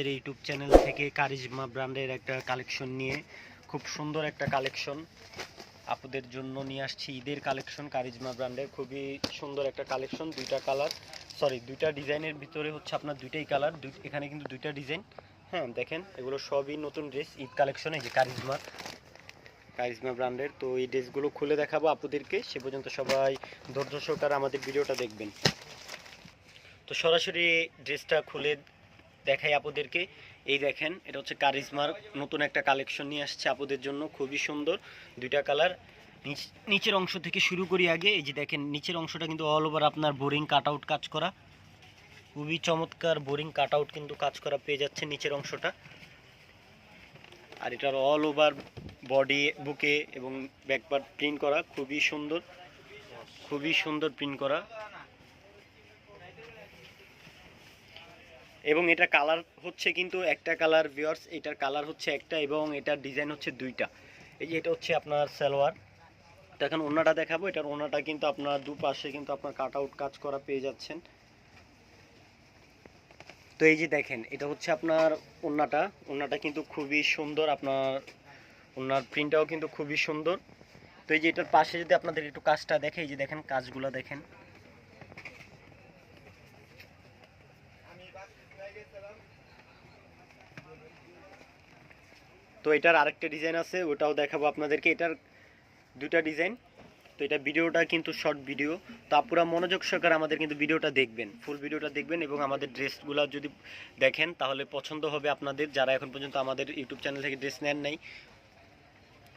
আমাদের YouTube channel থেকে charisma ব্র্যান্ডের একটা কালেকশন নিয়ে খুব সুন্দর একটা কালেকশন আপনাদের জন্য নিয়ে আসছি। ঈদের কালেকশন কারিজমা ব্র্যান্ডের খুবই সুন্দর একটা কালেকশন। দুইটা ডিজাইনের ভিতরে হচ্ছে আপনার দুইটাই কালার, এখানে কিন্তু দুইটা ডিজাইন। হ্যাঁ দেখেন, এগুলো সবই নতুন ড্রেস ঈদ কালেকশন, এই যে কারিজমা ব্র্যান্ডের। তো এই ড্রেসগুলো খুলে দেখাবো আপনাদেরকে, সে পর্যন্ত সবাই ধৈর্য সহকারে আমাদের ভিডিওটা দেখবেন। তো সরাসরি ড্রেসটা খুলে দেখাই আপনাদেরকে। এই দেখেন, এটা হচ্ছে কারিজমার নতুন একটা কালেকশন নিয়ে আসছে আপনাদের জন্য, খুবই সুন্দর দুইটা কালার। নিচের অংশ থেকে শুরু করি আগে। এই যে দেখেন, নিচের অংশটা কিন্তু অল ওভার আপনার বোরিং কাট আউট কাজ করা, খুবই চমৎকার বোরিং কাট আউট কিন্তু কাজ করা পেয়ে যাচ্ছে নিচের অংশটা। আর এটার অল ওভার বডি, বুকে এবং ব্যাক পার্ট প্রিন্ট করা, খুবই সুন্দর প্রিন্ট করা। এবং এটা কালার হচ্ছে কিন্তু একটা কালার ভিউয়ার্স, এটার কালার হচ্ছে একটা এবং এটার ডিজাইন হচ্ছে দুইটা। এই যে এটা হচ্ছে আপনার সালোয়ার। তো এখন ওড়নাটা দেখাবো। এটার ওড়নাটা কিন্তু আপনার দুপাশে কিন্তু আপনার কাট আউট কাজ করা পেয়ে যাচ্ছেন। তো এই যে দেখেন, এটা হচ্ছে আপনার ওড়নাটা কিন্তু খুবই সুন্দর, আপনার ওড়নার প্রিন্টটাও কিন্তু খুবই সুন্দর। তো এই যে এটার পাশে যদি আপনাদের একটু কাজটা দেখে, এই যে দেখেন কাজগুলো দেখেন। তো এটার আরেকটা ডিজাইন আছে, ওটাও দেখাবো আপনাদেরকে। এটার দুইটা ডিজাইন। তো এটা ভিডিওটা কিন্তু শর্ট ভিডিও, তো আপনারা মনোযোগ সহকারে আমাদের কিন্তু ভিডিওটা দেখবেন, ফুল ভিডিওটা দেখবেন এবং আমাদের ড্রেসগুলো যদি দেখেন তাহলে পছন্দ হবে আপনাদের, যারা এখন পর্যন্ত আমাদের ইউটিউব চ্যানেল থেকে ড্রেস নেন নাই।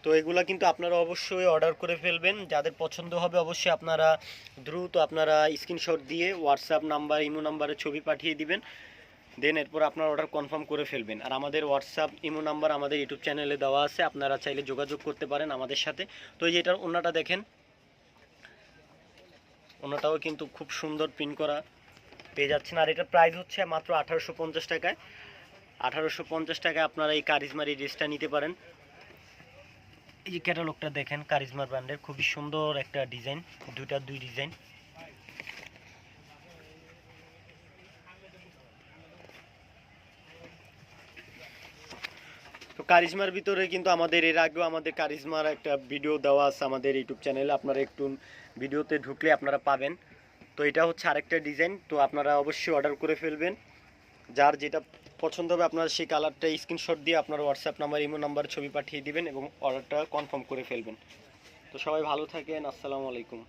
তো এগুলা কিন্তু আপনারা অবশ্যই অর্ডার করে ফেলবেন, যাদের পছন্দ হবে অবশ্যই আপনারা দ্রুত স্ক্রিনশট দিয়ে হোয়াটসঅ্যাপ নাম্বার, ইমো নাম্বারে ছবি পাঠিয়ে দিবেন। দেন এরপর আপনার অর্ডার কনফার্ম করে ফেলবেন। আর আমাদের হোয়াটসঅ্যাপ, ইমো নাম্বার আমাদের ইউটিউব চ্যানেলে দেওয়া আছে, আপনারা চাইলে যোগাযোগ করতে পারেন আমাদের সাথে। তো এই যে এটার ওড়নাটা দেখেন, ওড়নাটাও কিন্তু খুব সুন্দর প্রিন্ট করা পেয়ে যাচ্ছেন। আর এটার প্রাইস হচ্ছে মাত্র 1850 টাকায়। 1850 টাকায় আপনারা এই কারিজমার এই ড্রেসটা নিতে পারেন। এই যে ক্যাটালগটা দেখেন, কারিজমা ব্র্যান্ডের খুবই সুন্দর একটা ডিজাইন, দুই ডিজাইন। তো কারিজমার ভিতরে কিন্তু আমাদের এর আগেও আমাদের কারিজমার একটা ভিডিও দেওয়া আছে আমাদের ইউটিউব চ্যানেলে, আপনারা একটু ভিডিওতে ঢুকলে আপনারা পাবেন। তো এটা হচ্ছে আরেকটা ডিজাইন, তো আপনারা অবশ্যই অর্ডার করে ফেলবেন। যার যেটা পছন্দ হবে আপনারা সেই কালারটা স্ক্রিনশট দিয়ে আপনার হোয়াটসঅ্যাপ নাম্বার, ইমো নাম্বার ছবি পাঠিয়ে দিবেন এবং অর্ডারটা কনফার্ম করে ফেলবেন। তো সবাই ভালো থাকেন, আসসালামু আলাইকুম।